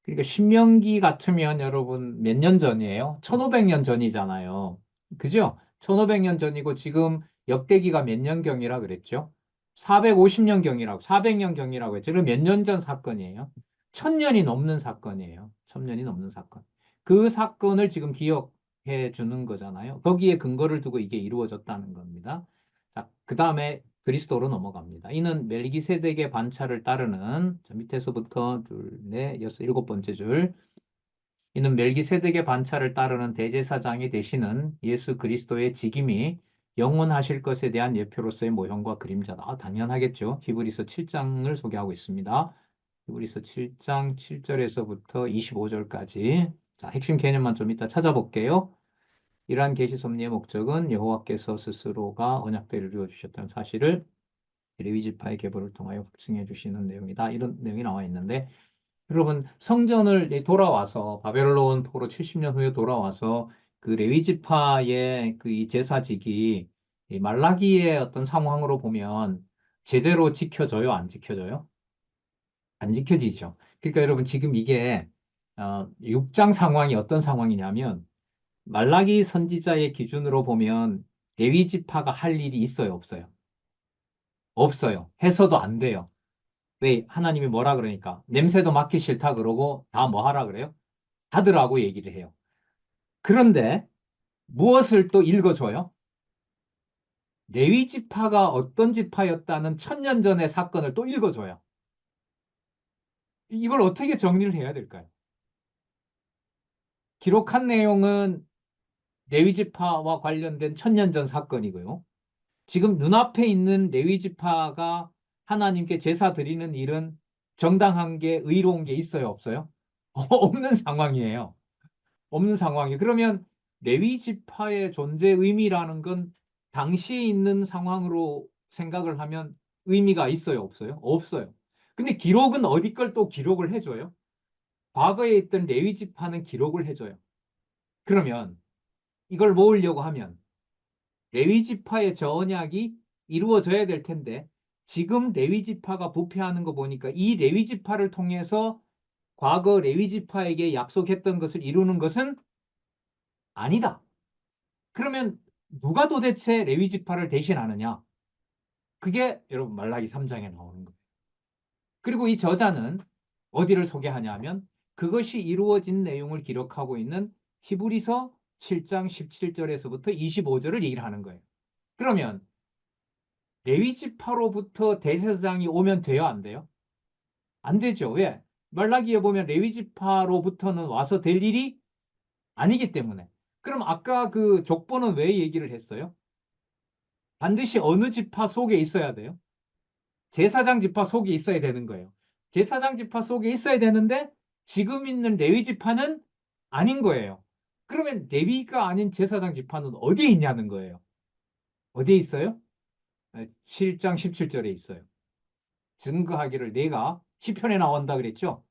그러니까 신명기 같으면 여러분 몇 년 전이에요? 1500년 전이잖아요. 그죠? 1500년 전이고 지금 역대기가 몇 년경이라 그랬죠? 450년경이라고, 400년경이라고 했죠. 그럼 몇 년 전 사건이에요? 1000년이 넘는 사건이에요. 1000년이 넘는 사건. 그 사건을 지금 기억해 주는 거잖아요. 거기에 근거를 두고 이게 이루어졌다는 겁니다. 자, 그 다음에 그리스도로 넘어갑니다. 이는 멜기세덱의 반차를 따르는, 자, 밑에서부터 둘, 넷, 여섯, 일곱 번째 줄. 이는 멜기세덱의 반차를 따르는 대제사장이 되시는 예수 그리스도의 직임이 영원하실 것에 대한 예표로서의 모형과 그림자다. 당연하겠죠. 히브리서 7장을 소개하고 있습니다. 히브리서 7장 7절에서부터 25절까지. 자, 핵심 개념만 좀 이따 찾아볼게요. 이러한 계시 섭리의 목적은 여호와께서 스스로가 언약궤를 이루어 주셨다는 사실을 레위 지파의 계보를 통하여 확증해 주시는 내용이다. 이런 내용이 나와 있는데, 여러분 성전을 돌아와서 바벨론 포로 70년 후에 돌아와서 그 레위 지파의 그 이 제사직이 이 말라기의 어떤 상황으로 보면 제대로 지켜져요, 안 지켜져요? 안 지켜지죠. 그러니까 여러분 지금 이게 6장 상황이 어떤 상황이냐면 말라기 선지자의 기준으로 보면 레위 지파가 할 일이 있어요, 없어요? 없어요. 해서도 안 돼요. 왜? 하나님이 뭐라 그러니까 냄새도 맡기 싫다 그러고 다 뭐 하라 그래요? 하더라고 얘기를 해요. 그런데 무엇을 또 읽어줘요? 레위 지파가 어떤 지파였다는 1000년 전의 사건을 또 읽어줘요. 이걸 어떻게 정리를 해야 될까요? 기록한 내용은 레위 지파와 관련된 1000년 전 사건이고요. 지금 눈앞에 있는 레위 지파가 하나님께 제사 드리는 일은 정당한 게 의로운 게 있어요, 없어요? 없는 상황이에요. 없는 상황이. 그러면 레위 지파의 존재 의미라는 건 당시에 있는 상황으로 생각을 하면 의미가 있어요, 없어요? 없어요. 근데 기록은 어디 걸 또 기록을 해줘요? 과거에 있던 레위 지파는 기록을 해줘요. 그러면 이걸 모으려고 하면 레위 지파의 저 언약이 이루어져야 될 텐데 지금 레위 지파가 부패하는 거 보니까 이 레위 지파를 통해서 과거 레위 지파에게 약속했던 것을 이루는 것은 아니다. 그러면 누가 도대체 레위 지파를 대신하느냐? 그게 여러분 말라기 3장에 나오는 거예요. 그리고 이 저자는 어디를 소개하냐면 그것이 이루어진 내용을 기록하고 있는 히브리서 7장 17절에서부터 25절을 얘기를 하는 거예요. 그러면 레위 지파로부터 대제사장이 오면 돼요, 안 돼요? 안 되죠. 왜? 말라기에 보면 레위 지파로부터는 와서 될 일이 아니기 때문에. 그럼 아까 그 족보는 왜 얘기를 했어요? 반드시 어느 지파 속에 있어야 돼요? 제사장 지파 속에 있어야 되는 거예요. 제사장 지파 속에 있어야 되는데 지금 있는 레위 지파는 아닌 거예요. 그러면 레위가 아닌 제사장 지파는 어디에 있냐는 거예요. 어디에 있어요? 7장 17절에 있어요. 증거하기를 내가 시편에 나온다 그랬죠?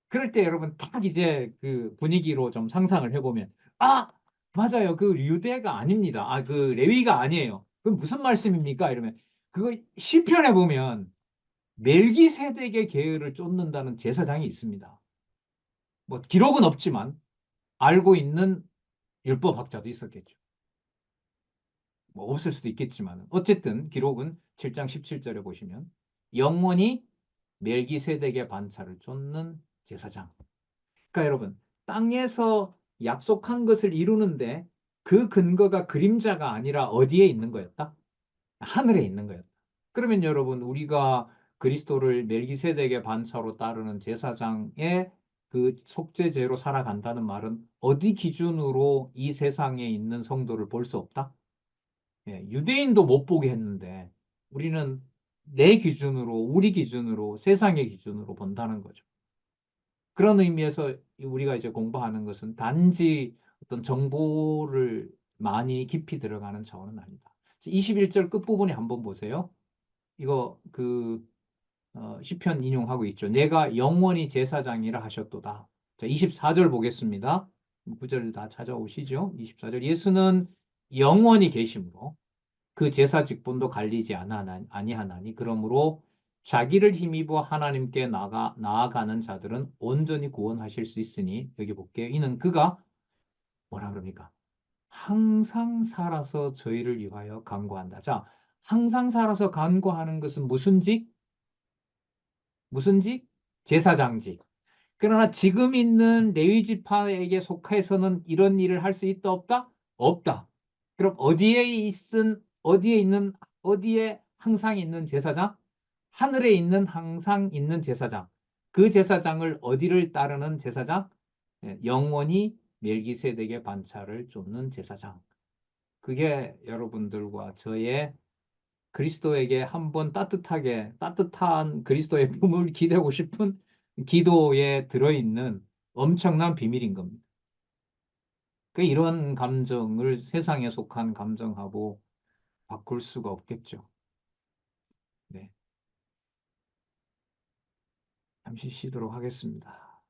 그럴 때 여러분 딱 이제 그 분위기로 좀 상상을 해보면 아 맞아요 그 유대가 아닙니다. 그 레위가 아니에요. 그럼 무슨 말씀입니까? 이러면 그거 시편에 보면 멜기세덱의 계율을 쫓는다는 제사장이 있습니다. 뭐 기록은 없지만 알고 있는 율법학자도 있었겠죠. 뭐 없을 수도 있겠지만 어쨌든 기록은 7장 17절에 보시면 영원히 멜기세덱의 반차를 쫓는 제사장. 그러니까 여러분 땅에서 약속한 것을 이루는데 그 근거가 그림자가 아니라 어디에 있는 거였다? 하늘에 있는 거였다. 그러면 여러분 우리가 그리스도를 멜기세덱의 반차로 따르는 제사장의 그 속죄제로 살아간다는 말은 어디 기준으로 이 세상에 있는 성도를 볼 수 없다? 유대인도 못 보게 했는데 우리는 내 기준으로 우리 기준으로 세상의 기준으로 본다는 거죠. 그런 의미에서 우리가 이제 공부하는 것은 단지 어떤 정보를 많이 깊이 들어가는 차원은 아니다. 21절 끝부분에 한번 보세요. 이거 시편 인용하고 있죠. 내가 영원히 제사장이라 하셨도다. 자, 24절 보겠습니다. 9절 다 찾아오시죠. 24절 예수는 영원히 계심으로 그 제사 직분도 갈리지 아니하나니 그러므로 자기를 힘입어 하나님께 나아가는 자들은 온전히 구원하실 수 있으니 여기 볼게요. 이는 그가 뭐라 그럽니까? 항상 살아서 저희를 위하여 간구한다. 자, 항상 살아서 간구하는 것은 무슨 직? 무슨 직? 제사장직. 그러나 지금 있는 레위 지파에게 속해서는 이런 일을 할 수 있다 없다? 없다. 그럼 어디에 항상 있는 제사장? 하늘에 있는 항상 있는 제사장. 그 제사장을 어디를 따르는 제사장? 예, 영원히 멜기세덱의 반차를 쫓는 제사장. 그게 여러분들과 저의 그리스도에게 한번 따뜻한 그리스도의 품을 기대고 싶은 기도에 들어있는 엄청난 비밀인 겁니다. 그 이런 감정을 세상에 속한 감정하고 바꿀 수가 없겠죠. 네, 잠시 쉬도록 하겠습니다.